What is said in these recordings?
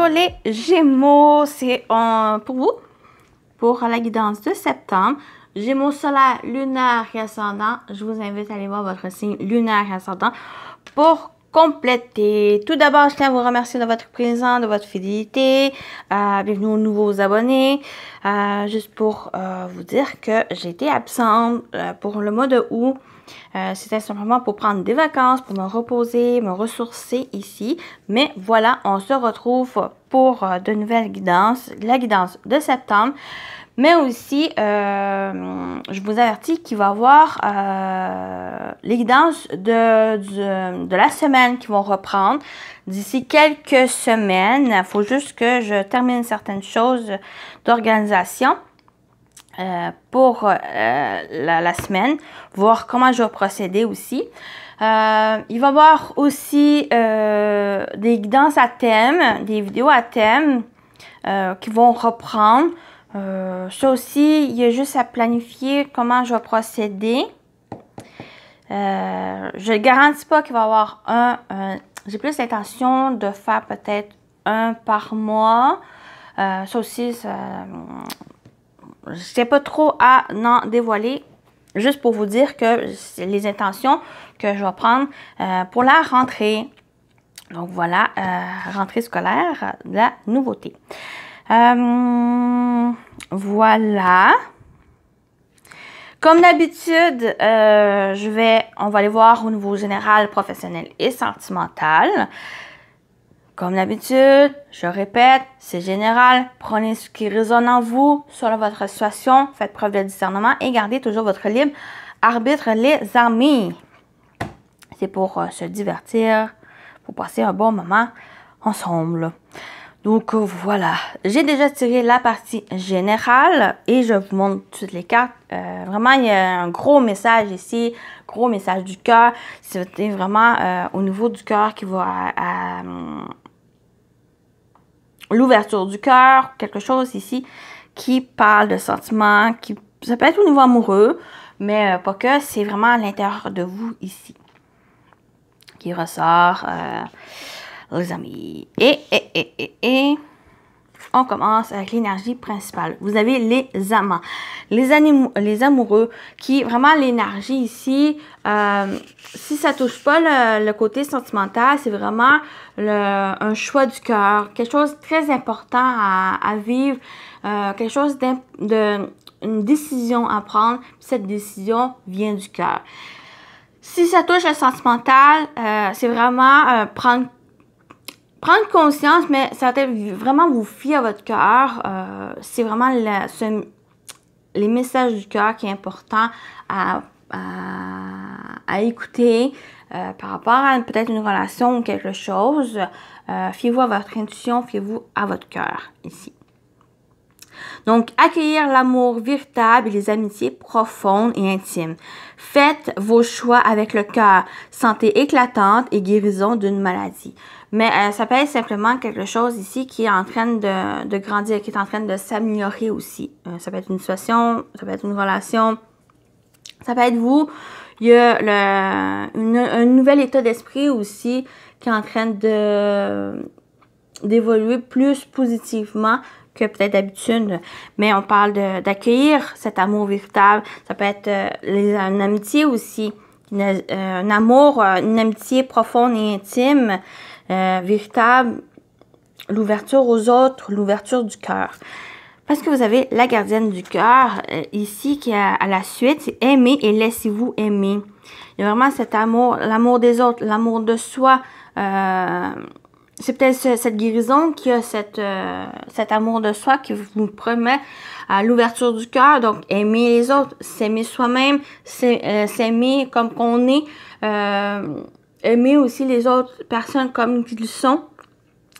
les Gémeaux, c'est pour vous, pour la guidance de septembre. Gémeaux solaire, lunaire et ascendant. Je vous invite à aller voir votre signe lunaire et ascendant pour compléter. Tout d'abord, je tiens à vous remercier de votre présence, de votre fidélité. Bienvenue aux nouveaux abonnés. Juste pour vous dire que j'ai été absente pour le mois de août. C'était simplement pour prendre des vacances, pour me reposer, me ressourcer ici. Mais voilà, on se retrouve pour de nouvelles guidances, la guidance de septembre. Mais aussi, je vous avertis qu'il va y avoir les guidances de la semaine qui vont reprendre d'ici quelques semaines. Il faut juste que je termine certaines choses d'organisation. Pour la semaine, voir comment je vais procéder aussi. Il va y avoir aussi des guidances à thème, des vidéos à thème qui vont reprendre. Ça aussi, il y a juste à planifier comment je vais procéder. Je ne garantis pas qu'il va y avoir j'ai plus l'intention de faire peut-être un par mois. Ça aussi, je ne sais pas trop à n'en dévoiler, juste pour vous dire que c'est les intentions que je vais prendre pour la rentrée. Donc voilà, rentrée scolaire, de la nouveauté. Voilà. Comme d'habitude, on va aller voir au niveau général, professionnel et sentimental. Comme d'habitude, je répète, c'est général. Prenez ce qui résonne en vous sur votre situation. Faites preuve de discernement et gardez toujours votre libre arbitre, les amis. C'est pour se divertir, pour passer un bon moment ensemble. Donc voilà, j'ai déjà tiré la partie générale et je vous montre toutes les cartes. Vraiment, il y a un gros message ici, gros message du cœur. C'était vraiment au niveau du cœur qui va à l'ouverture du cœur, quelque chose ici qui parle de sentiments, ça peut être au niveau amoureux, mais pas que, c'est vraiment à l'intérieur de vous ici qui ressort, les amis. Et on commence avec l'énergie principale. Vous avez les amants, les amoureux, qui vraiment l'énergie ici, si ça touche pas le côté sentimental, c'est vraiment un choix du cœur, quelque chose de très important à vivre, quelque chose une décision à prendre. Cette décision vient du cœur. Si ça touche le sentimental, c'est vraiment prendre conscience, mais ça va être vraiment vous fier à votre cœur. C'est vraiment les messages du cœur qui est important à écouter par rapport à peut-être une relation ou quelque chose. Fiez-vous à votre intuition, fiez-vous à votre cœur ici. Donc, accueillir l'amour véritable et les amitiés profondes et intimes. Faites vos choix avec le cœur. Santé éclatante et guérison d'une maladie. Mais ça peut être simplement quelque chose ici qui est en train de grandir, qui est en train de s'améliorer aussi. Ça peut être une situation, ça peut être une relation, ça peut être vous. Il y a un nouvel état d'esprit aussi qui est en train d'évoluer plus positivement que peut-être d'habitude, mais on parle d'accueillir cet amour véritable. Ça peut être une amitié aussi, un amour, une amitié profonde et intime, véritable, l'ouverture aux autres, l'ouverture du cœur. Parce que vous avez la gardienne du cœur ici qui est à la suite, c'est aimer et laissez-vous aimer. Il y a vraiment cet amour, l'amour des autres, l'amour de soi. C'est peut-être cette guérison qui a cet amour de soi qui vous promet à l'ouverture du cœur. Donc, aimer les autres, s'aimer soi-même, s'aimer comme qu'on est, aimer aussi les autres personnes comme ils sont.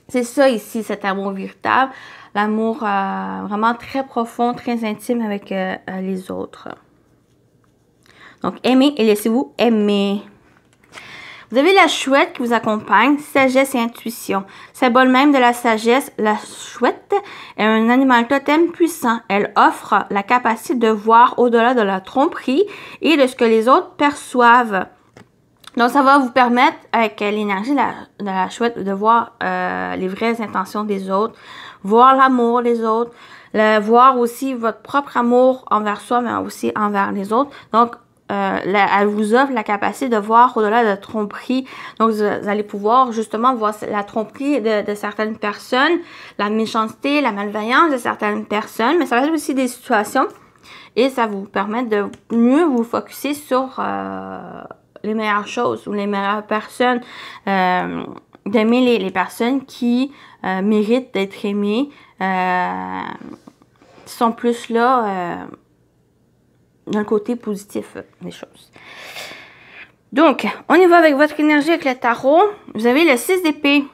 C'est ça ici, cet amour véritable. L'amour vraiment très profond, très intime avec les autres. Donc, aimez et laissez-vous aimer. Vous avez la chouette qui vous accompagne, sagesse et intuition. Symbole même de la sagesse, la chouette est un animal totem puissant. Elle offre la capacité de voir au-delà de la tromperie et de ce que les autres perçoivent. Donc, ça va vous permettre, avec l'énergie de la chouette, de voir les vraies intentions des autres, voir l'amour des autres, voir aussi votre propre amour envers soi, mais aussi envers les autres. Donc, elle vous offre la capacité de voir au-delà de la tromperie. Donc, vous allez pouvoir justement voir la tromperie de certaines personnes, la méchanceté, la malveillance de certaines personnes, mais ça va être aussi des situations et ça va vous permettre de mieux vous focusser sur les meilleures choses ou les meilleures personnes, d'aimer les personnes qui méritent d'être aimées, qui sont plus là dans le côté positif des choses. Donc, on y va avec votre énergie avec le tarot. Vous avez le 6 d'épée.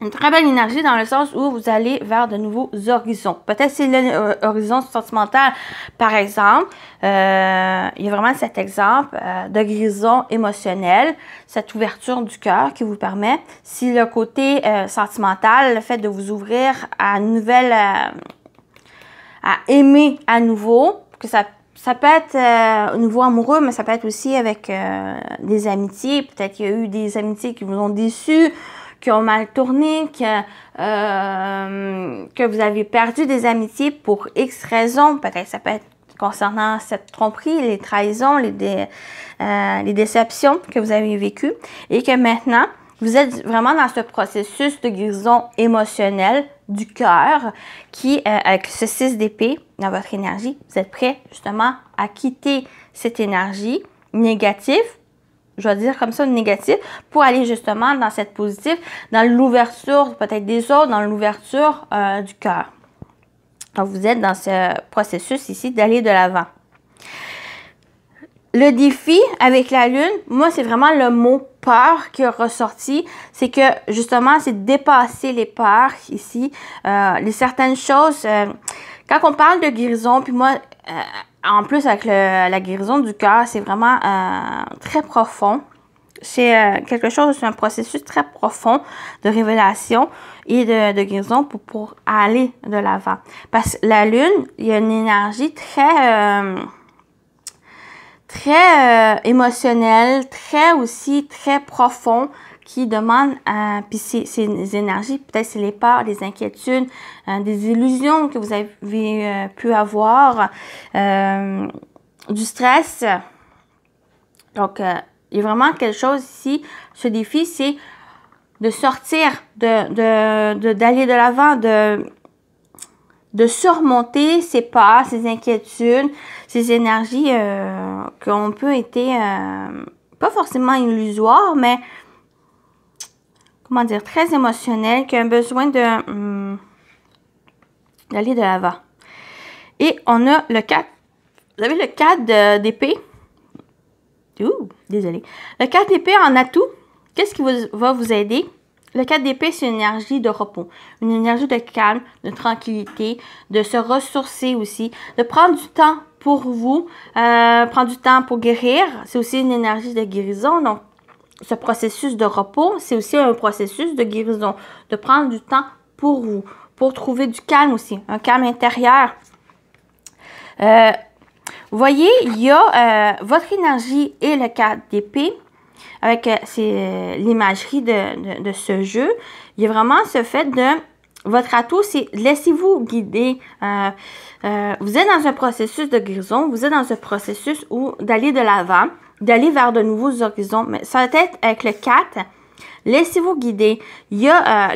Une très belle énergie dans le sens où vous allez vers de nouveaux horizons. Peut-être c'est l'horizon sentimental, par exemple. Il y a vraiment cet exemple de guérison émotionnelle, cette ouverture du cœur qui vous permet, si le côté sentimental, le fait de vous ouvrir à une nouvelle, à aimer à nouveau, que ça peut être au niveau amoureux, mais ça peut être aussi avec des amitiés. Peut-être qu'il y a eu des amitiés qui vous ont déçus, qui ont mal tourné, que vous avez perdu des amitiés pour X raisons. Peut-être ça peut être concernant cette tromperie, les trahisons, les déceptions que vous avez vécues. Et que maintenant, vous êtes vraiment dans ce processus de guérison émotionnelle du cœur qui, avec ce 6 d'épée dans votre énergie, vous êtes prêt justement à quitter cette énergie négative, je vais dire comme ça, négatif, pour aller justement dans cette positive, dans l'ouverture peut-être des autres, dans l'ouverture du cœur. Donc, vous êtes dans ce processus ici d'aller de l'avant. Le défi avec la lune, moi, c'est vraiment le mot peur qui est ressorti. C'est que, justement, c'est dépasser les peurs ici. Certaines choses, quand on parle de guérison, puis moi, en plus, avec la guérison du cœur, c'est vraiment très profond. C'est quelque chose, c'est un processus très profond de révélation et de guérison pour aller de l'avant. Parce que la lune, il y a une énergie très émotionnelle, très profond qui demande, puis ces énergies, peut-être c'est les peurs, les inquiétudes, des illusions que vous avez pu avoir, du stress. Donc, il y a vraiment quelque chose ici, ce défi, c'est de sortir, d'aller de l'avant, de surmonter ces peurs, ces inquiétudes, ces énergies qui ont peu été, pas forcément illusoires, mais comment dire, très émotionnel, qui a besoin d'aller de l'avant. Et on a le 4. Vous avez le 4 d'épée. Ouh, désolé. Le 4 d'épée en atout, qu'est-ce qui va vous aider? Le 4 d'épée, c'est une énergie de repos, une énergie de calme, de tranquillité, de se ressourcer aussi, de prendre du temps pour vous, prendre du temps pour guérir. C'est aussi une énergie de guérison, donc ce processus de repos, c'est aussi un processus de guérison, de prendre du temps pour vous, pour trouver du calme aussi, un calme intérieur. Vous voyez, il y a votre énergie et le 4 d'épée, avec l'imagerie de ce jeu. Il y a vraiment ce fait de, votre atout, c'est laissez-vous guider. Vous êtes dans un processus de guérison, vous êtes dans un processus où d'aller de l'avant, d'aller vers de nouveaux horizons. Mais ça va être avec le 4, laissez-vous guider. Il y a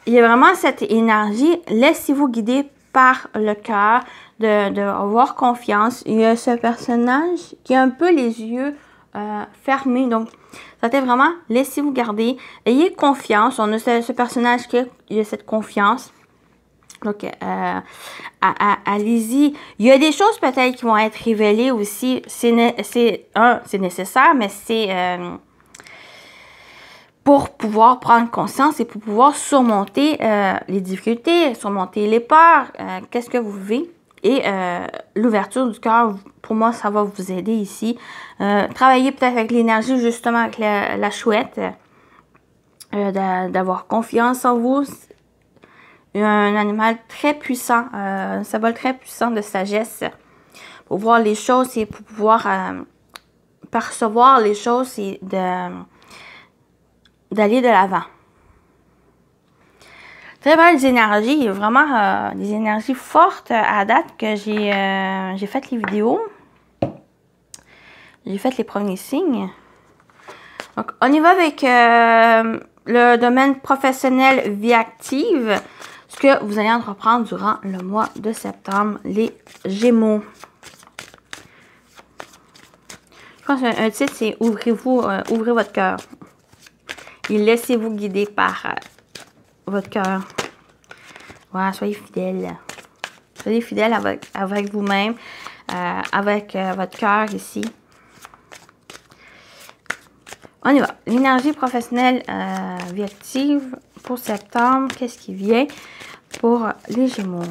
vraiment cette énergie, laissez-vous guider par le cœur, de avoir confiance. Il y a ce personnage qui a un peu les yeux fermés. Donc, ça va être vraiment, laissez-vous garder. Ayez confiance. On a ce personnage qui a cette confiance. Donc, allez-y. Il y a des choses peut-être qui vont être révélées aussi. C'est nécessaire, mais c'est pour pouvoir prendre conscience et pour pouvoir surmonter les difficultés, surmonter les peurs. Qu'est-ce que vous vivez? Et l'ouverture du cœur, pour moi, ça va vous aider ici. Travailler peut-être avec l'énergie, justement, avec la chouette. D'avoir confiance en vous. Un animal très puissant, un symbole très puissant de sagesse pour voir les choses et pour pouvoir percevoir les choses et d'aller de l'avant. Très belles énergies. Il y a vraiment des énergies fortes à date que j'ai fait les vidéos. J'ai fait les premiers signes. Donc, on y va avec le domaine professionnel vie active. Ce que vous allez entreprendre durant le mois de septembre, les Gémeaux. Je pense qu'un titre, c'est ouvrez-vous, ouvrez votre cœur. Et laissez-vous guider par votre cœur. Voilà, soyez fidèle. Soyez fidèle avec vous-même, avec votre cœur ici. On y va. L'énergie professionnelle vie active pour septembre. Qu'est-ce qui vient pour les Gémeaux?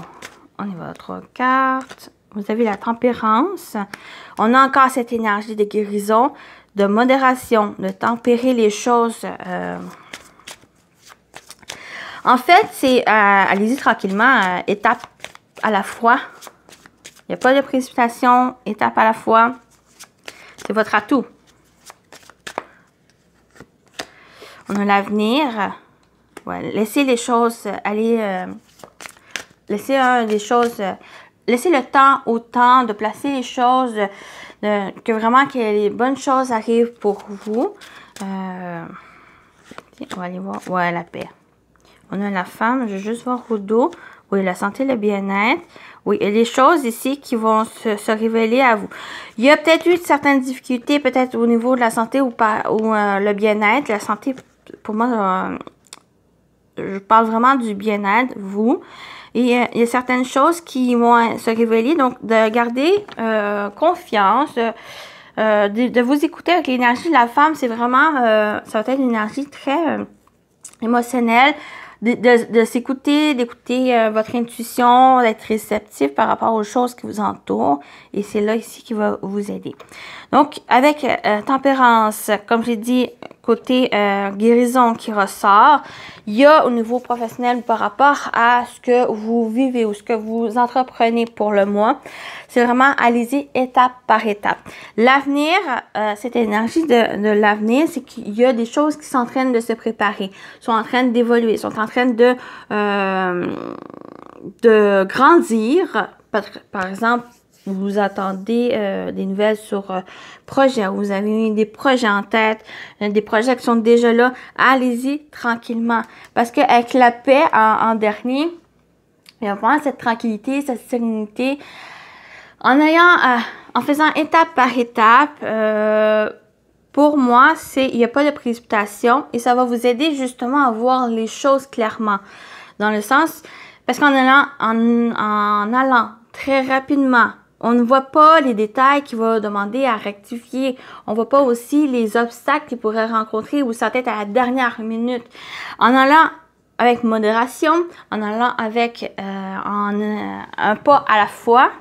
On y va. 3 cartes. Vous avez la tempérance. On a encore cette énergie de guérison, de modération, de tempérer les choses. En fait, c'est allez-y tranquillement, étape à la fois. Il n'y a pas de précipitation, étape à la fois. C'est votre atout. On a l'avenir. Ouais, laissez les choses aller. Laissez le temps au temps de placer les choses. Que vraiment que les bonnes choses arrivent pour vous. On va aller voir. Ouais, la paix. On a la femme. Je vais juste voir au dos. Oui, la santé, le bien-être. Oui, il y a des choses ici qui vont se révéler à vous. Il y a peut-être eu certaines difficultés, peut-être au niveau de la santé ou le bien-être. La santé, pour moi, je parle vraiment du bien-être, vous. Et il y a certaines choses qui vont se révéler. Donc, de garder confiance, de vous écouter avec l'énergie de la femme. C'est vraiment, ça va être une énergie très émotionnelle. De s'écouter, d'écouter votre intuition, d'être réceptif par rapport aux choses qui vous entourent. Et c'est là ici qui va vous aider. Donc, avec tempérance, comme j'ai dit, côté guérison qui ressort, il y a au niveau professionnel par rapport à ce que vous vivez ou ce que vous entreprenez pour le mois. C'est vraiment, allez-y étape par étape. L'avenir, cette énergie de l'avenir, c'est qu'il y a des choses qui sont en train de se préparer, sont en train d'évoluer, sont en train de grandir. Par exemple, vous attendez des nouvelles sur projets, vous avez des projets en tête, des projets qui sont déjà là. Allez-y tranquillement. Parce qu'avec la paix en dernier, il y a vraiment cette tranquillité, cette sérénité. En faisant étape par étape, pour moi, il n'y a pas de précipitation et ça va vous aider justement à voir les choses clairement. Dans le sens, parce qu'en allant très rapidement, on ne voit pas les détails qu'il va demander à rectifier. On ne voit pas aussi les obstacles qu'il pourrait rencontrer ou sa tête à la dernière minute. En allant avec modération, en allant avec un pas à la fois,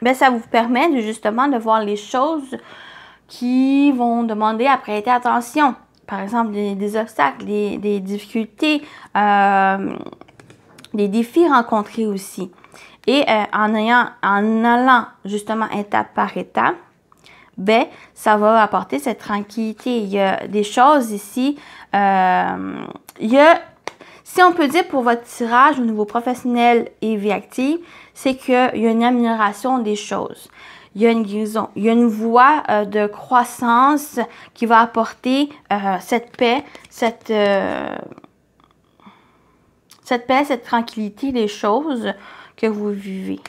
ben ça vous permet justement de voir les choses qui vont demander à prêter attention. Par exemple, des obstacles, des difficultés, des défis rencontrés aussi. Et en allant justement étape par étape, ben ça va apporter cette tranquillité. Il y a des choses ici. Si on peut dire pour votre tirage au niveau professionnel et vie active, c'est qu'il y a une amélioration des choses. Il y a une guérison. Il y a une voie de croissance qui va apporter cette paix, cette tranquillité des choses que vous vivez.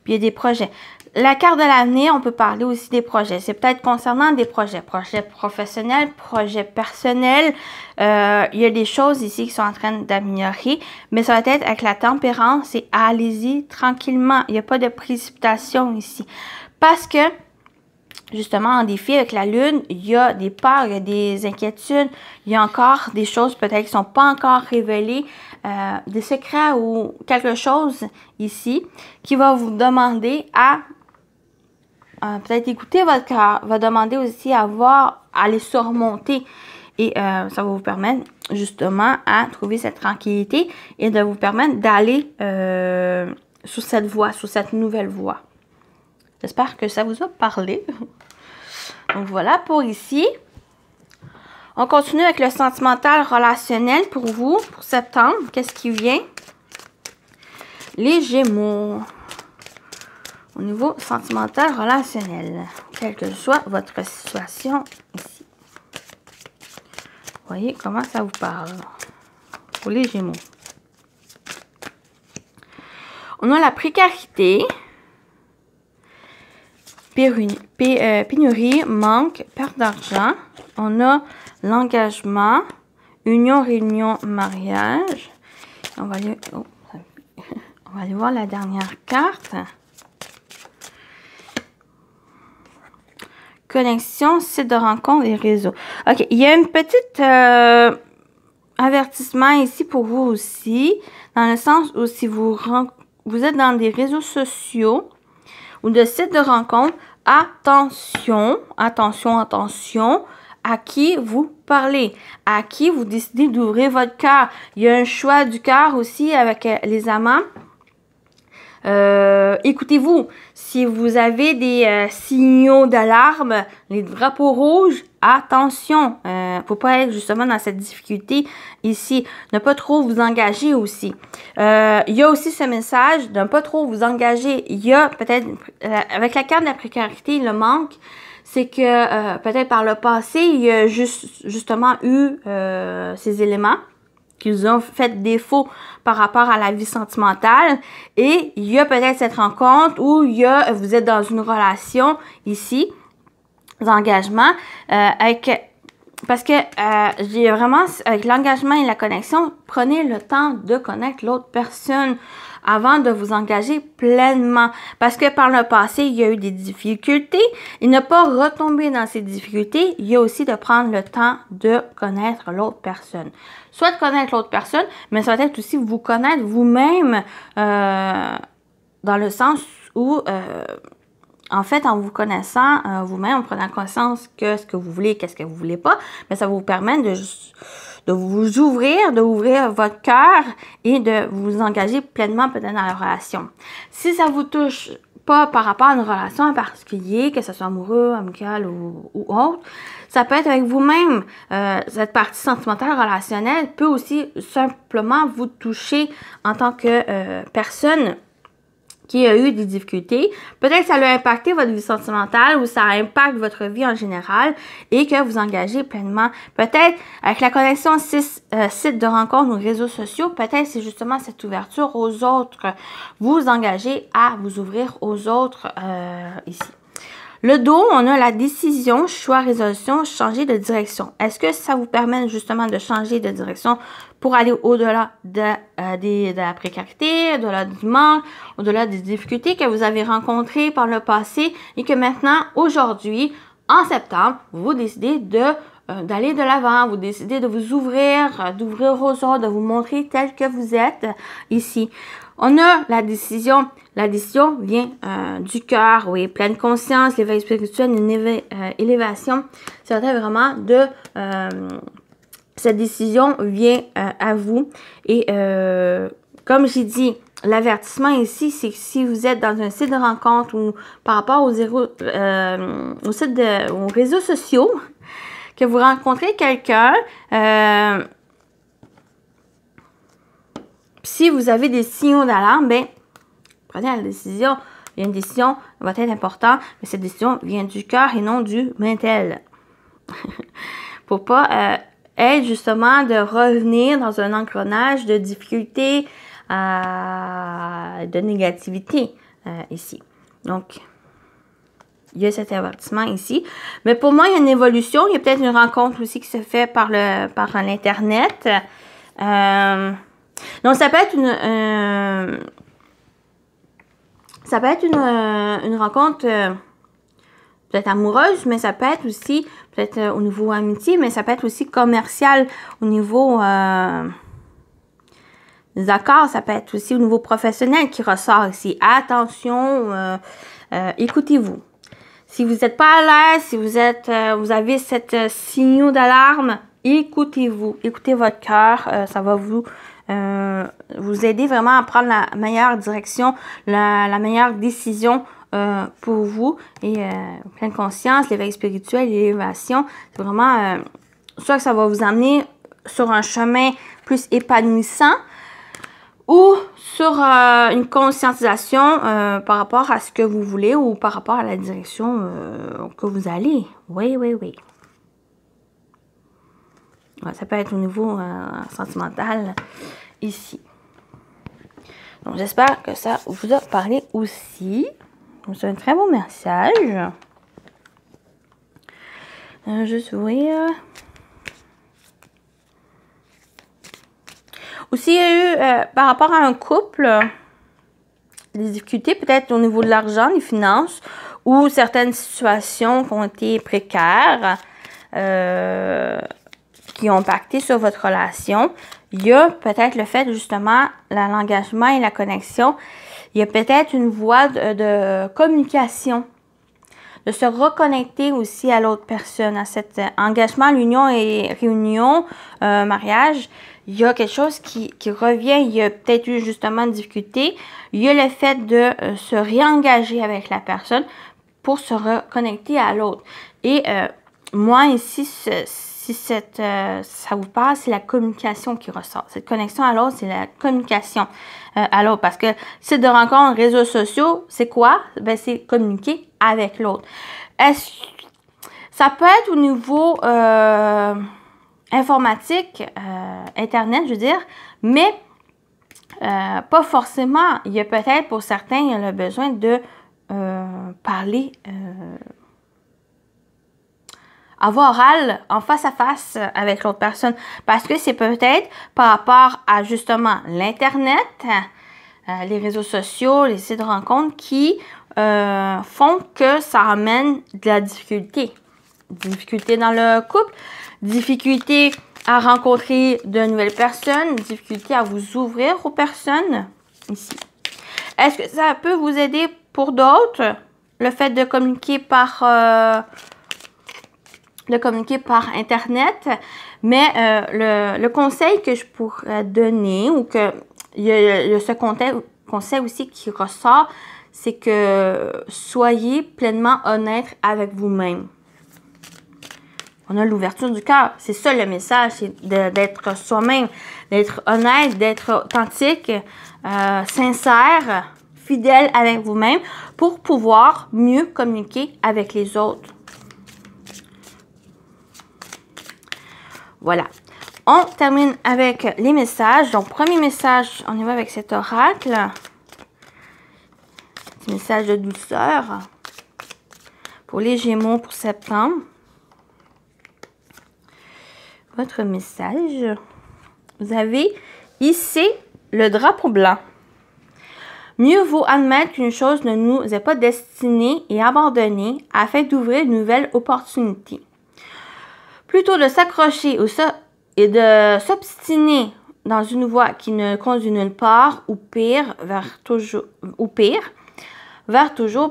Puis il y a des projets. La carte de l'avenir, on peut parler aussi des projets. C'est peut-être concernant des projets. Projets professionnels, projets personnels. Il y a des choses ici qui sont en train d'améliorer. Mais ça va être avec la tempérance et allez-y tranquillement. Il n'y a pas de précipitation ici. Parce que, justement, en défi avec la lune, il y a des peurs, il y a des inquiétudes. Il y a encore des choses peut-être qui ne sont pas encore révélées. Des secrets ou quelque chose ici qui va vous demander à peut-être écouter votre cœur, va demander aussi à les surmonter et ça va vous permettre justement à trouver cette tranquillité et de vous permettre d'aller sur cette voie, sur cette nouvelle voie. J'espère que ça vous a parlé. Donc voilà pour ici. On continue avec le sentimental relationnel pour vous, pour septembre. Qu'est-ce qui vient? Les Gémeaux. Au niveau sentimental relationnel, quelle que soit votre situation ici. Voyez comment ça vous parle pour les Gémeaux. On a la précarité, pénurie, manque, perte d'argent. On a l'engagement, union, réunion, mariage. On va aller voir la dernière carte. Connexion, site de rencontre et réseau. OK, il y a une petite avertissement ici pour vous aussi, dans le sens où si vous êtes dans des réseaux sociaux ou de sites de rencontre, attention, attention, attention à qui vous parlez, à qui vous décidez d'ouvrir votre cœur. Il y a un choix du cœur aussi avec les amants. Écoutez-vous, si vous avez des signaux d'alarme, les drapeaux rouges, attention, faut pas être justement dans cette difficulté ici, ne pas trop vous engager aussi. Il y a aussi ce message de ne pas trop vous engager. Il y a peut-être, avec la carte de la précarité, le manque, c'est que peut-être par le passé, il y a justement eu ces éléments qui vous ont fait défaut par rapport à la vie sentimentale. Et il y a peut-être cette rencontre où vous êtes dans une relation ici, d'engagement, parce que j'ai vraiment, avec l'engagement et la connexion, prenez le temps de connaître l'autre personne avant de vous engager pleinement. Parce que par le passé, il y a eu des difficultés. Et ne pas retomber dans ces difficultés, il y a aussi de prendre le temps de connaître l'autre personne. Soit de connaître l'autre personne, mais ça va être aussi vous connaître vous-même dans le sens où... en fait, en vous connaissant vous-même, en prenant conscience que ce que vous voulez, qu'est-ce que vous voulez pas, mais ça va vous permettre de vous ouvrir, d'ouvrir votre cœur et de vous engager pleinement peut-être dans la relation. Si ça vous touche pas par rapport à une relation en particulier, que ce soit amoureux, amical ou autre, ça peut être avec vous-même. Cette partie sentimentale relationnelle peut aussi simplement vous toucher en tant que personne qui a eu des difficultés. Peut-être que ça a impacté votre vie sentimentale ou ça impacte votre vie en général et que vous engagez pleinement. Peut-être avec la connexion sites de rencontres ou réseaux sociaux, peut-être c'est justement cette ouverture aux autres. Vous engagez à vous ouvrir aux autres ici. Le dos, on a la décision, choix, résolution, changer de direction. Est-ce que ça vous permet justement de changer de direction pour aller au-delà de la précarité, au-delà du manque, au-delà des difficultés que vous avez rencontrées par le passé et que maintenant, aujourd'hui, en septembre, vous décidez d'aller de l'avant, vous décidez de vous ouvrir, d'ouvrir aux autres, de vous montrer tel que vous êtes ici. On a la décision. La décision vient du cœur, oui, pleine conscience, l'éveil spirituel, une élévation. C'est vraiment de... cette décision vient à vous. Et comme j'ai dit, l'avertissement ici, c'est que si vous êtes dans un site de rencontre ou par rapport aux réseaux sociaux, que vous rencontrez quelqu'un, si vous avez des signaux d'alarme, ben prenez la décision. Il y a une décision qui va être importante, mais cette décision vient du cœur et non du mental. Pour pas être justement de revenir dans un engrenage de difficultés, de négativité ici. Donc, il y a cet avertissement ici. Mais pour moi, il y a une évolution. Il y a peut-être une rencontre aussi qui se fait par l'Internet. Donc, ça peut être une rencontre peut-être amoureuse, mais ça peut être aussi peut-être au niveau amitié, mais ça peut être aussi commercial au niveau des accords. Ça peut être aussi au niveau professionnel qui ressort ici. Attention, écoutez-vous. Si vous n'êtes pas à l'aise, si vous avez cette signaux d'alarme, écoutez-vous. Écoutez votre cœur. Ça va vous aider vraiment à prendre la meilleure direction, la meilleure décision pour vous. Et pleine conscience, l'éveil spirituel, l'élévation, c'est vraiment soit que ça va vous amener sur un chemin plus épanouissant ou sur une conscientisation par rapport à ce que vous voulez ou par rapport à la direction que vous allez. Oui, oui, oui. Ouais, ça peut être au niveau sentimental ici. Donc, j'espère que ça vous a parlé aussi. C'est un très beau message. Juste ouvrir. Aussi, il y a eu, par rapport à un couple, des difficultés peut-être au niveau de l'argent, des finances, ou certaines situations qui ont été précaires, qui ont impacté sur votre relation. Il y a peut-être le fait, justement, l'engagement et la connexion. Il y a peut-être une voie de communication, de se reconnecter aussi à l'autre personne, à cet engagement, l'union et réunion, mariage. Il y a quelque chose qui revient. Il y a peut-être eu justement une difficulté. Il y a le fait de se réengager avec la personne pour se reconnecter à l'autre. Et moi, ici, si ça vous parle, c'est la communication qui ressort. Cette connexion à l'autre, c'est la communication à l'autre. Parce que site de rencontre, réseaux sociaux, c'est quoi? Ben, c'est communiquer avec l'autre. Ça peut être au niveau informatique, Internet, je veux dire, mais pas forcément. Il y a peut-être pour certains, il y a le besoin de parler à voix orale, en face à face avec l'autre personne. Parce que c'est peut-être par rapport à justement l'Internet, les réseaux sociaux, les sites de rencontres qui font que ça amène de la difficulté. Difficulté dans le couple, difficulté à rencontrer de nouvelles personnes, difficulté à vous ouvrir aux personnes ici. Est-ce que ça peut vous aider pour d'autres? Le fait de communiquer par Internet, mais le conseil que je pourrais donner, ou que il y a ce conseil aussi qui ressort, c'est que soyez pleinement honnête avec vous-même. On a l'ouverture du cœur. C'est ça le message, c'est d'être soi-même, d'être honnête, d'être authentique, sincère, fidèle avec vous-même pour pouvoir mieux communiquer avec les autres. Voilà. On termine avec les messages. Donc, premier message, on y va avec cet oracle. Petit message de douceur pour les Gémeaux pour septembre. Votre message. Vous avez hissé le drapeau blanc. Mieux vaut admettre qu'une chose ne nous est pas destinée et abandonnée afin d'ouvrir de nouvelles opportunités. Plutôt de s'accrocher et de s'obstiner dans une voie qui ne conduit nulle part ou pire, vers toujours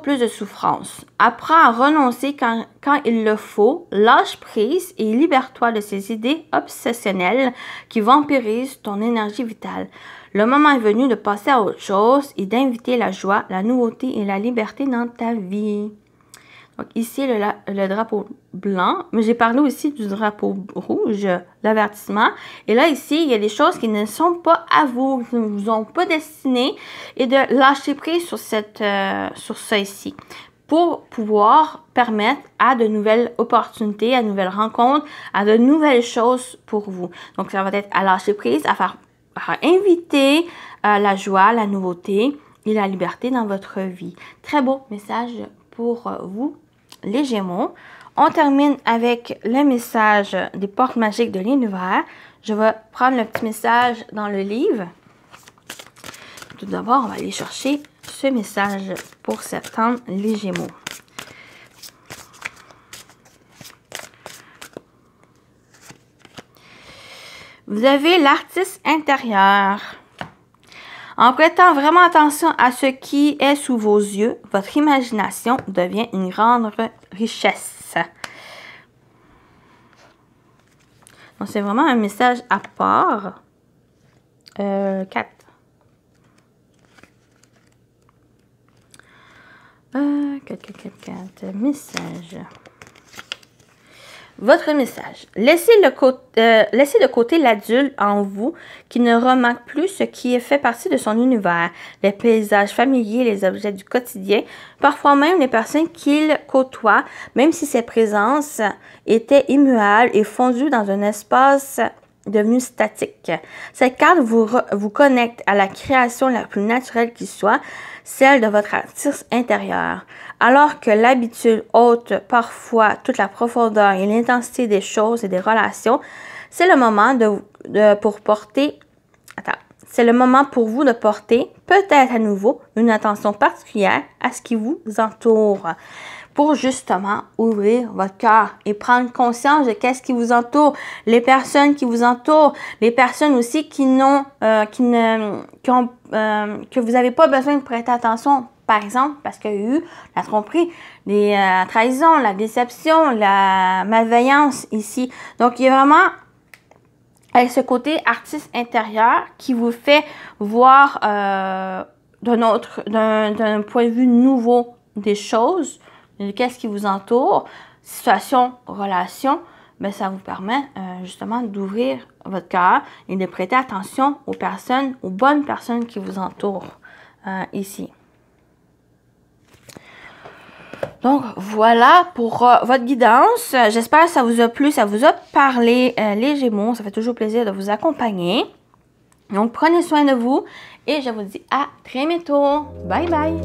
plus de souffrance. Apprends à renoncer quand il le faut, lâche prise et libère-toi de ces idées obsessionnelles qui vampirisent ton énergie vitale. Le moment est venu de passer à autre chose et d'inviter la joie, la nouveauté et la liberté dans ta vie. Donc ici, le drapeau blanc, mais j'ai parlé aussi du drapeau rouge, l'avertissement. Et là, ici, il y a des choses qui ne sont pas à vous, qui ne vous ont pas destiné, et de lâcher prise sur ça ici, pour pouvoir permettre à de nouvelles opportunités, à de nouvelles rencontres, à de nouvelles choses pour vous. Donc, ça va être à lâcher prise, à inviter la joie, la nouveauté et la liberté dans votre vie. Très beau message pour vous, les Gémeaux. On termine avec le message des portes magiques de l'univers. Je vais prendre le petit message dans le livre. Tout d'abord, on va aller chercher ce message pour septembre, les Gémeaux. Vous avez l'artiste intérieur. En prêtant vraiment attention à ce qui est sous vos yeux, votre imagination devient une grande richesse. Donc, c'est vraiment un message à part. 4. Quelques messages. Votre message. Laissez de côté l'adulte en vous qui ne remarque plus ce qui fait partie de son univers, les paysages familiers, les objets du quotidien, parfois même les personnes qu'il côtoie, même si ces présences étaient immuables et fondues dans un espace devenu statique. Cette carte vous connecte à la création la plus naturelle qui soit, celle de votre artiste intérieur. Alors que l'habitude ôte parfois toute la profondeur et l'intensité des choses et des relations, c'est le moment c'est le moment pour vous de porter, peut-être à nouveau, une attention particulière à ce qui vous entoure. Pour justement ouvrir votre cœur et prendre conscience de qu'est-ce qui vous entoure, les personnes qui vous entourent, les personnes aussi que vous n'avez pas besoin de prêter attention, par exemple, parce qu'il y a eu la tromperie, la trahison, la déception, la malveillance ici. Donc, il y a vraiment avec ce côté artiste intérieur qui vous fait voir d'un point de vue nouveau des choses, qu'est-ce qui vous entoure, situation, relation, mais ça vous permet justement d'ouvrir votre cœur et de prêter attention aux personnes, aux bonnes personnes qui vous entourent ici. Donc, voilà pour votre guidance. J'espère que ça vous a plu, ça vous a parlé, les Gémeaux. Ça fait toujours plaisir de vous accompagner. Donc, prenez soin de vous et je vous dis à très bientôt. Bye bye!